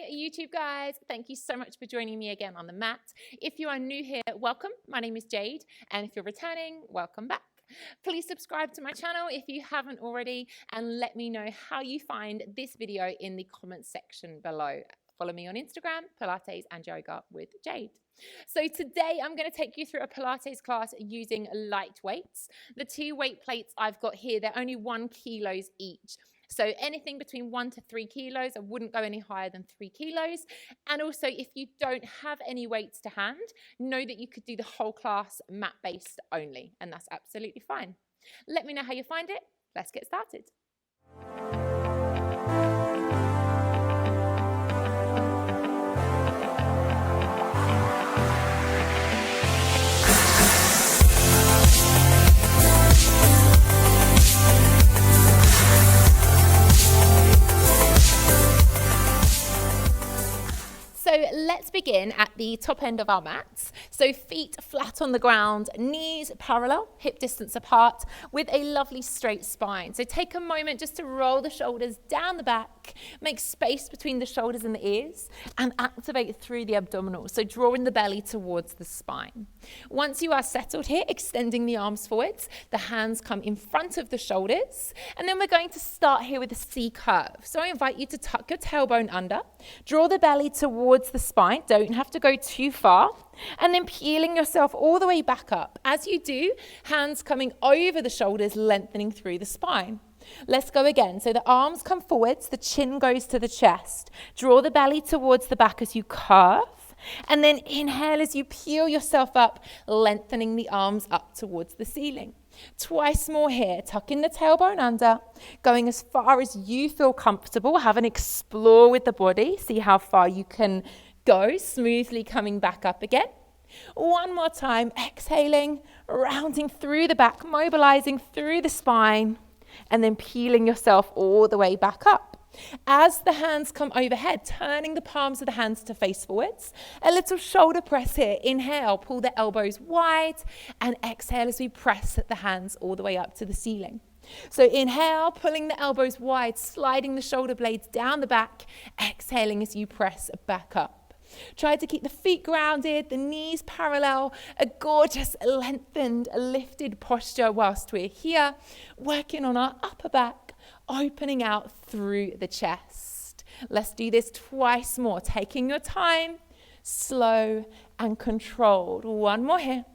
Hi YouTube guys, thank you so much for joining me again on the mat. If you are new here, welcome. My name is Jade, and if you're returning, welcome back. Please subscribe to my channel if you haven't already, and let me know how you find this video in the comments section below. Follow me on Instagram, Pilates and Yoga with Jade. So today I'm going to take you through a Pilates class using light weights. The two weight plates I've got here, they're only 1 kilo each. So anything between 1 to 3 kilos, I wouldn't go any higher than 3 kilos. And also, if you don't have any weights to hand, know that you could do the whole class mat-based only, and that's absolutely fine. Let me know how you find it. Let's get started. So let's begin at the top end of our mats. So feet flat on the ground, knees parallel, hip distance apart, with a lovely straight spine. So take a moment just to roll the shoulders down the back, make space between the shoulders and the ears, and activate through the abdominals. So drawing the belly towards the spine. Once you are settled here, extending the arms forwards, the hands come in front of the shoulders, and then we're going to start here with a C curve. So I invite you to tuck your tailbone under, draw the belly towards the spine, don't have to go too far, and then peeling yourself all the way back up. As you do, hands coming over the shoulders, lengthening through the spine. Let's go again. So the arms come forwards, the chin goes to the chest. Draw the belly towards the back as you curve, and then inhale as you peel yourself up, lengthening the arms up towards the ceiling. Twice more here, tucking the tailbone under, going as far as you feel comfortable. Have an explore with the body, see how far you can go, smoothly coming back up again. One more time, exhaling, rounding through the back, mobilizing through the spine, and then peeling yourself all the way back up. As the hands come overhead, turning the palms of the hands to face forwards. A little shoulder press here. Inhale, pull the elbows wide, and exhale as we press the hands all the way up to the ceiling. So inhale, pulling the elbows wide, sliding the shoulder blades down the back, exhaling as you press back up. Try to keep the feet grounded, the knees parallel, a gorgeous lengthened, lifted posture whilst we're here, working on our upper back, opening out through the chest. Let's do this twice more, taking your time, slow and controlled. One more here.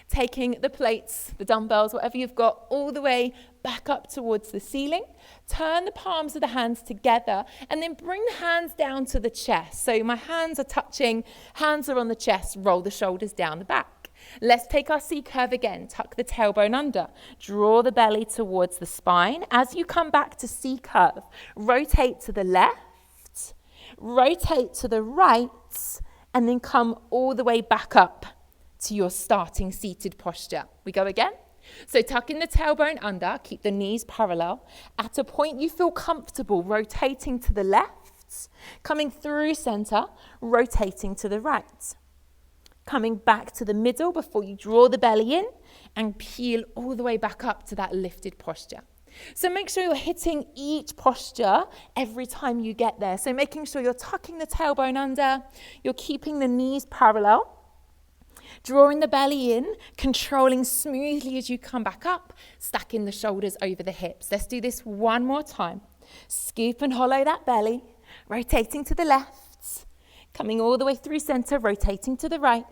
Taking the plates, the dumbbells, whatever you've got, all the way back up towards the ceiling. Turn the palms of the hands together and then bring the hands down to the chest. So my hands are touching, hands are on the chest, roll the shoulders down the back. Let's take our C curve again. Tuck the tailbone under. Draw the belly towards the spine. As you come back to C curve, rotate to the left, rotate to the right, and then come all the way back up to your starting seated posture. We go again. So tucking the tailbone under, keep the knees parallel. At a point you feel comfortable, rotating to the left, coming through center, rotating to the right. Coming back to the middle before you draw the belly in and peel all the way back up to that lifted posture. So make sure you're hitting each posture every time you get there. So making sure you're tucking the tailbone under, you're keeping the knees parallel, drawing the belly in, controlling smoothly as you come back up, stacking the shoulders over the hips. Let's do this one more time. Scoop and hollow that belly, rotating to the left, coming all the way through center, rotating to the right,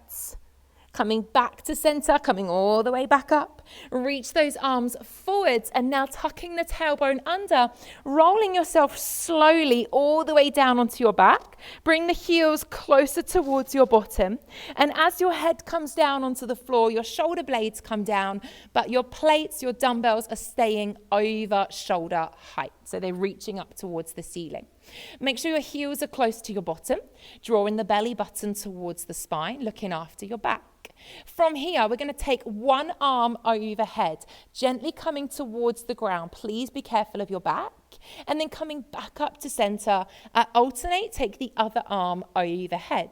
coming back to center, coming all the way back up. Reach those arms forwards and now tucking the tailbone under, rolling yourself slowly all the way down onto your back. Bring the heels closer towards your bottom. And as your head comes down onto the floor, your shoulder blades come down, but your plates, your dumbbells are staying over shoulder height. So they're reaching up towards the ceiling. Make sure your heels are close to your bottom, drawing the belly button towards the spine, looking after your back. From here, we're going to take one arm overhead, gently coming towards the ground. Please be careful of your back. And then coming back up to center. Alternate, take the other arm overhead.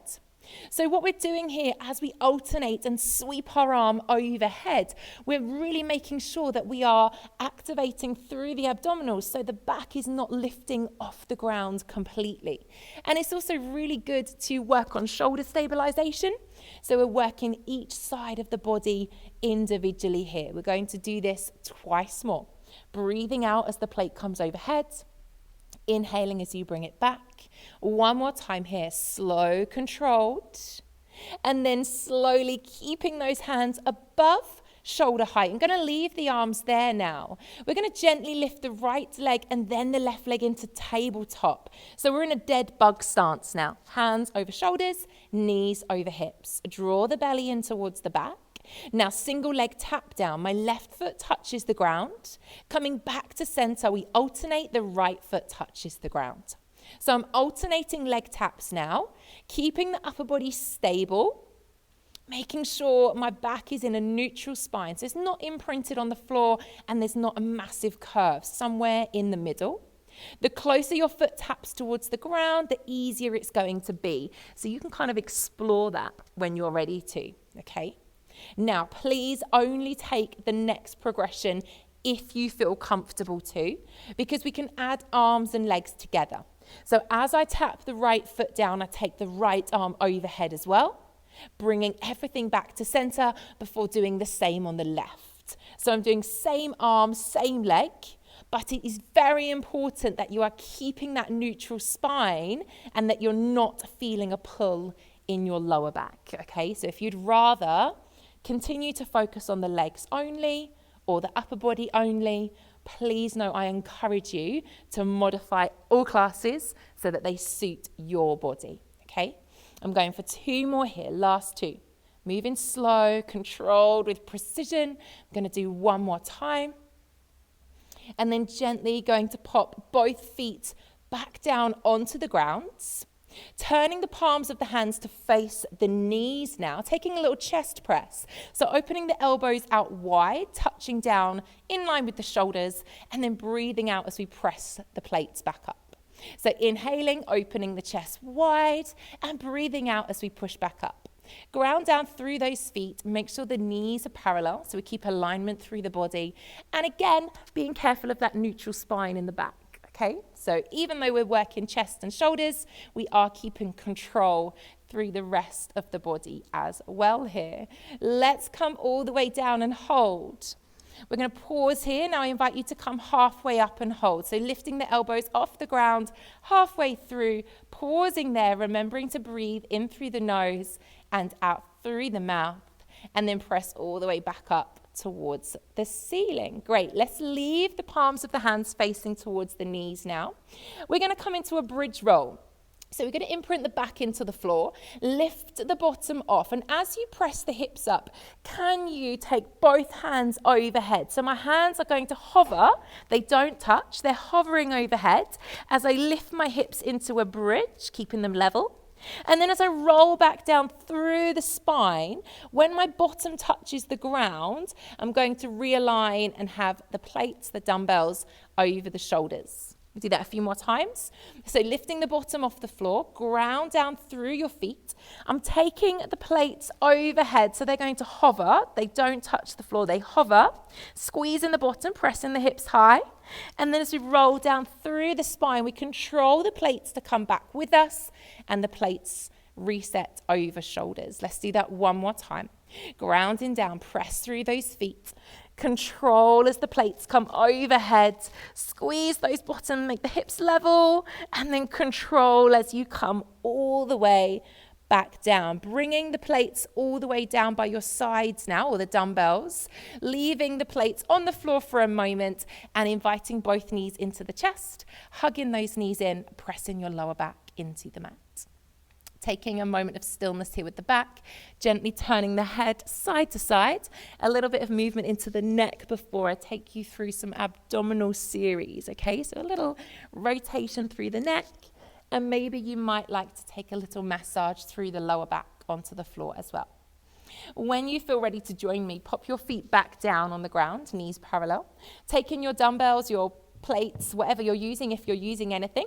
So what we're doing here as we alternate and sweep our arm overhead, we're really making sure that we are activating through the abdominals so the back is not lifting off the ground completely. And it's also really good to work on shoulder stabilization. So we're working each side of the body individually here. We're going to do this twice more. Breathing out as the plate comes overhead. Inhaling as you bring it back. One more time here, slow, controlled. And then slowly keeping those hands above shoulder height. I'm going to leave the arms there now. We're going to gently lift the right leg and then the left leg into tabletop. So we're in a dead bug stance now. Hands over shoulders, knees over hips. Draw the belly in towards the back. Now, single leg tap down. My left foot touches the ground. Coming back to center, we alternate. The right foot touches the ground. So I'm alternating leg taps now, keeping the upper body stable, making sure my back is in a neutral spine. So it's not imprinted on the floor and there's not a massive curve, somewhere in the middle. The closer your foot taps towards the ground, the easier it's going to be. So you can kind of explore that when you're ready to, okay? Now, please only take the next progression if you feel comfortable to, because we can add arms and legs together. So as I tap the right foot down, I take the right arm overhead as well, bringing everything back to center before doing the same on the left. So I'm doing same arm, same leg, but it is very important that you are keeping that neutral spine and that you're not feeling a pull in your lower back, okay? So if you'd rather continue to focus on the legs only or the upper body only, please know I encourage you to modify all classes so that they suit your body, okay? I'm going for 2 more here, last 2. Moving slow, controlled with precision. I'm going to do 1 more time. And then gently going to pop both feet back down onto the ground. Turning the palms of the hands to face the knees now, taking a little chest press. So opening the elbows out wide, touching down in line with the shoulders, and then breathing out as we press the plates back up. So inhaling, opening the chest wide, and breathing out as we push back up. Ground down through those feet, make sure the knees are parallel, so we keep alignment through the body. And again, being careful of that neutral spine in the back. Okay, so even though we're working chest and shoulders, we are keeping control through the rest of the body as well here. Let's come all the way down and hold. We're going to pause here. Now I invite you to come halfway up and hold. So lifting the elbows off the ground, halfway through, pausing there, remembering to breathe in through the nose and out through the mouth, and then press all the way back up towards the ceiling. Great. Let's leave the palms of the hands facing towards the knees now. We're going to come into a bridge roll. So we're going to imprint the back into the floor, lift the bottom off, and as you press the hips up, can you take both hands overhead? So my hands are going to hover. They don't touch. They're hovering overhead as I lift my hips into a bridge, keeping them level. And then as I roll back down through the spine, when my bottom touches the ground, I'm going to realign and have the plates, the dumbbells, over the shoulders. We'll do that a few more times. So lifting the bottom off the floor, ground down through your feet. I'm taking the plates overhead, so they're going to hover. They don't touch the floor, they hover. Squeeze in the bottom, pressing the hips high. And then as we roll down through the spine, we control the plates to come back with us, and the plates reset over shoulders. Let's do that 1 more time. Grounding down, press through those feet. Control as the plates come overhead. Squeeze those bottom, make the hips level, and then control as you come all the way back down, bringing the plates all the way down by your sides now, or the dumbbells, leaving the plates on the floor for a moment and inviting both knees into the chest, hugging those knees in, pressing your lower back into the mat. Taking a moment of stillness here with the back, gently turning the head side to side, a little bit of movement into the neck before I take you through some abdominal series, okay? So a little rotation through the neck, and maybe you might like to take a little massage through the lower back onto the floor as well. When you feel ready to join me, pop your feet back down on the ground, knees parallel. Taking your dumbbells, your plates, whatever you're using, if you're using anything.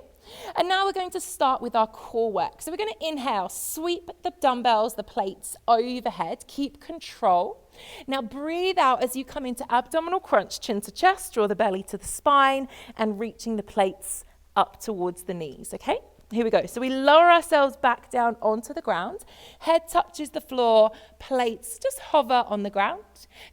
And now we're going to start with our core work. So we're going to inhale, sweep the dumbbells, the plates overhead, keep control. Now breathe out as you come into abdominal crunch, chin to chest, draw the belly to the spine, and reaching the plates up towards the knees, okay? Here we go. So we lower ourselves back down onto the ground. Head touches the floor, plates just hover on the ground.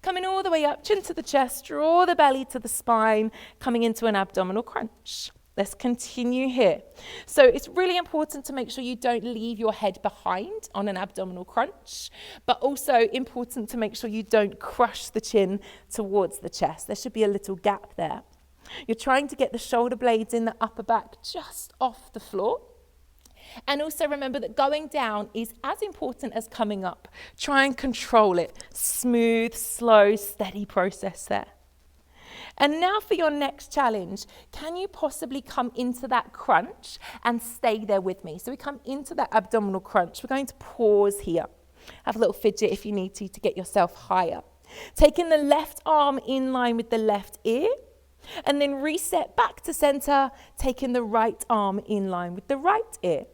Coming all the way up, chin to the chest, draw the belly to the spine, coming into an abdominal crunch. Let's continue here. So it's really important to make sure you don't leave your head behind on an abdominal crunch, but also important to make sure you don't crush the chin towards the chest. There should be a little gap there. You're trying to get the shoulder blades in the upper back just off the floor. And also remember that going down is as important as coming up. Try and control it. Smooth, slow, steady process there. And now for your next challenge, can you possibly come into that crunch and stay there with me? So we come into that abdominal crunch. We're going to pause here. Have a little fidget if you need to get yourself higher. Taking the left arm in line with the left ear. And then reset back to center, taking the right arm in line with the right ear.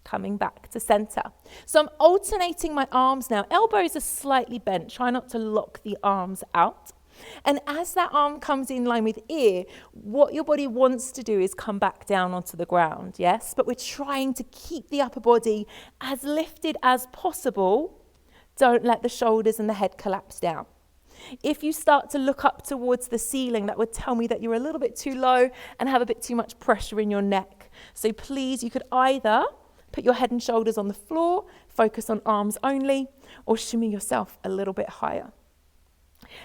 Coming back to center. So I'm alternating my arms now. Elbows are slightly bent. Try not to lock the arms out. And as that arm comes in line with ear, what your body wants to do is come back down onto the ground, yes? But we're trying to keep the upper body as lifted as possible. Don't let the shoulders and the head collapse down. If you start to look up towards the ceiling, that would tell me that you're a little bit too low and have a bit too much pressure in your neck. So please, you could either put your head and shoulders on the floor, focus on arms only, or shimmy yourself a little bit higher.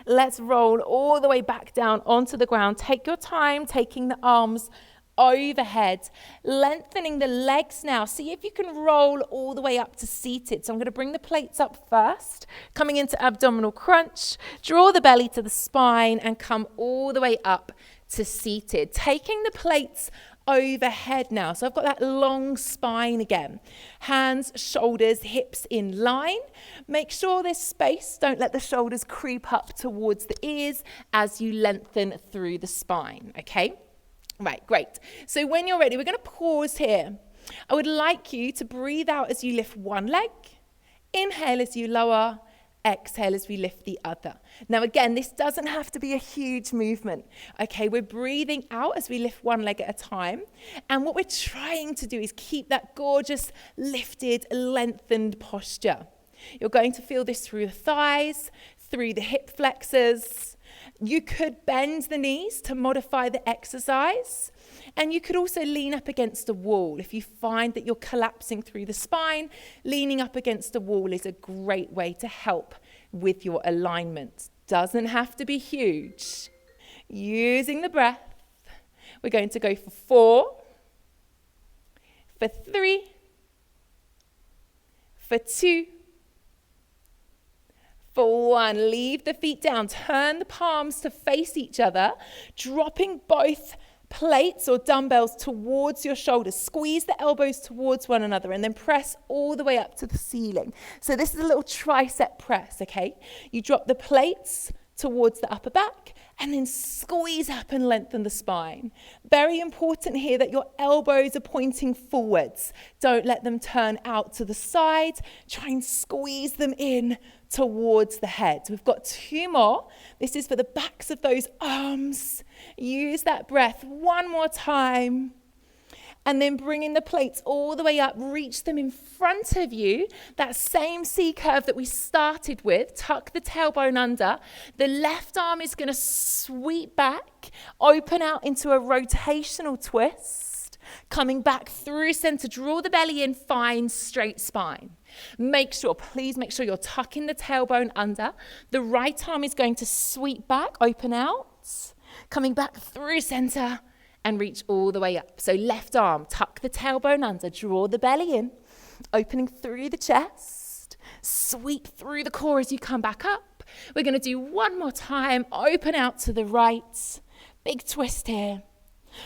Let's roll all the way back down onto the ground. Take your time, taking the arms overhead, lengthening the legs now. See if you can roll all the way up to seated. So I'm going to bring the plates up first, coming into abdominal crunch, draw the belly to the spine and come all the way up to seated. Taking the plates overhead now. So I've got that long spine again. Hands, shoulders, hips in line. Make sure there's space. Don't let the shoulders creep up towards the ears as you lengthen through the spine, okay? Right, great. So when you're ready, we're going to pause here. I would like you to breathe out as you lift one leg, inhale as you lower, exhale as we lift the other. Now again, this doesn't have to be a huge movement. Okay, we're breathing out as we lift one leg at a time. And what we're trying to do is keep that gorgeous, lifted, lengthened posture. You're going to feel this through the thighs, through the hip flexors. You could bend the knees to modify the exercise. And you could also lean up against a wall. If you find that you're collapsing through the spine, leaning up against a wall is a great way to help with your alignment. Doesn't have to be huge. Using the breath, we're going to go for 4, for 3, for 2, for 1. Leave the feet down. Turn the palms to face each other, dropping both plates or dumbbells towards your shoulders. Squeeze the elbows towards one another and then press all the way up to the ceiling. So this is a little tricep press, okay? You drop the plates towards the upper back and then squeeze up and lengthen the spine. Very important here that your elbows are pointing forwards. Don't let them turn out to the side. Try and squeeze them in towards the head. We've got 2 more. This is for the backs of those arms. Use that breath one more time. And then bringing the plates all the way up, reach them in front of you. That same C curve that we started with, tuck the tailbone under. The left arm is going to sweep back, open out into a rotational twist. Coming back through center, draw the belly in, find straight spine. Please make sure you're tucking the tailbone under. The right arm is going to sweep back, open out. Coming back through center. And reach all the way up. So left arm, tuck the tailbone under, draw the belly in, opening through the chest, sweep through the core as you come back up. We're going to do one more time, open out to the right, big twist here.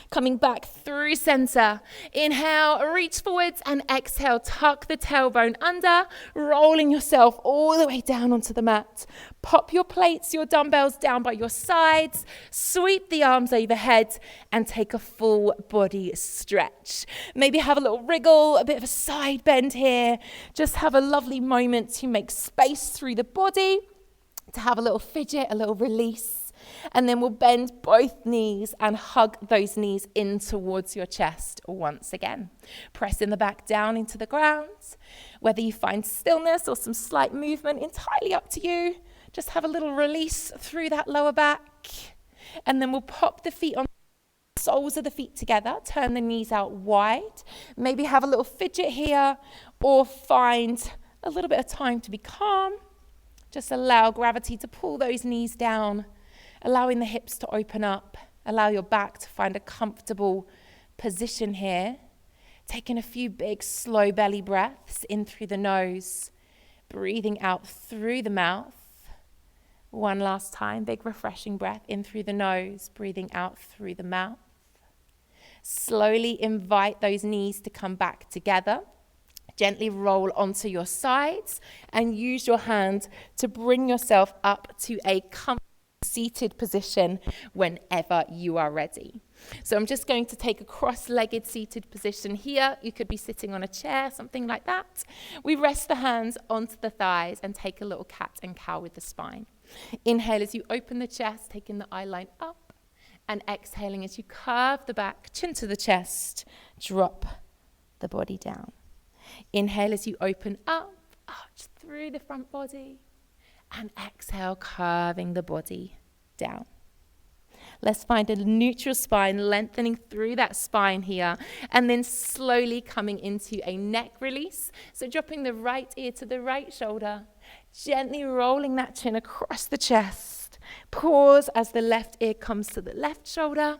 Coming back through center. Inhale, reach forwards, and exhale, tuck the tailbone under, rolling yourself all the way down onto the mat. Pop your plates, your dumbbells down by your sides, sweep the arms overhead, and take a full body stretch. Maybe have a little wriggle, a bit of a side bend here. Just have a lovely moment to make space through the body, to have a little fidget, a little release. And then we'll bend both knees and hug those knees in towards your chest once again. Pressing the back down into the ground. Whether you find stillness or some slight movement, entirely up to you. Just have a little release through that lower back. And then we'll pop the feet on the soles of the feet together. Turn the knees out wide. Maybe have a little fidget here, or find a little bit of time to be calm. Just allow gravity to pull those knees down. Allowing the hips to open up. Allow your back to find a comfortable position here. Taking a few big, slow belly breaths in through the nose. Breathing out through the mouth. One last time, big refreshing breath in through the nose. Breathing out through the mouth. Slowly invite those knees to come back together. Gently roll onto your sides and use your hand to bring yourself up to a comfortable seated position whenever you are ready. So I'm just going to take a cross-legged seated position here. You could be sitting on a chair, something like that. We rest the hands onto the thighs and take a little cat and cow with the spine. Inhale as you open the chest, taking the eye line up, and exhaling as you curve the back, chin to the chest, drop the body down. Inhale as you open up, arch through the front body. And exhale, curving the body down. Let's find a neutral spine, lengthening through that spine here, and then slowly coming into a neck release. So dropping the right ear to the right shoulder, gently rolling that chin across the chest. Pause as the left ear comes to the left shoulder,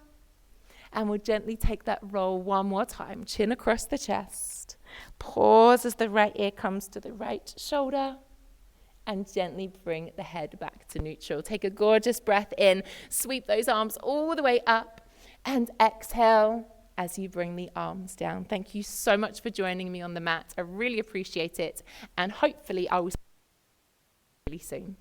and we'll gently take that roll one more time. Chin across the chest. Pause as the right ear comes to the right shoulder. And gently bring the head back to neutral. Take a gorgeous breath in. Sweep those arms all the way up. And exhale as you bring the arms down. Thank you so much for joining me on the mat. I really appreciate it. And hopefully I will see you really soon.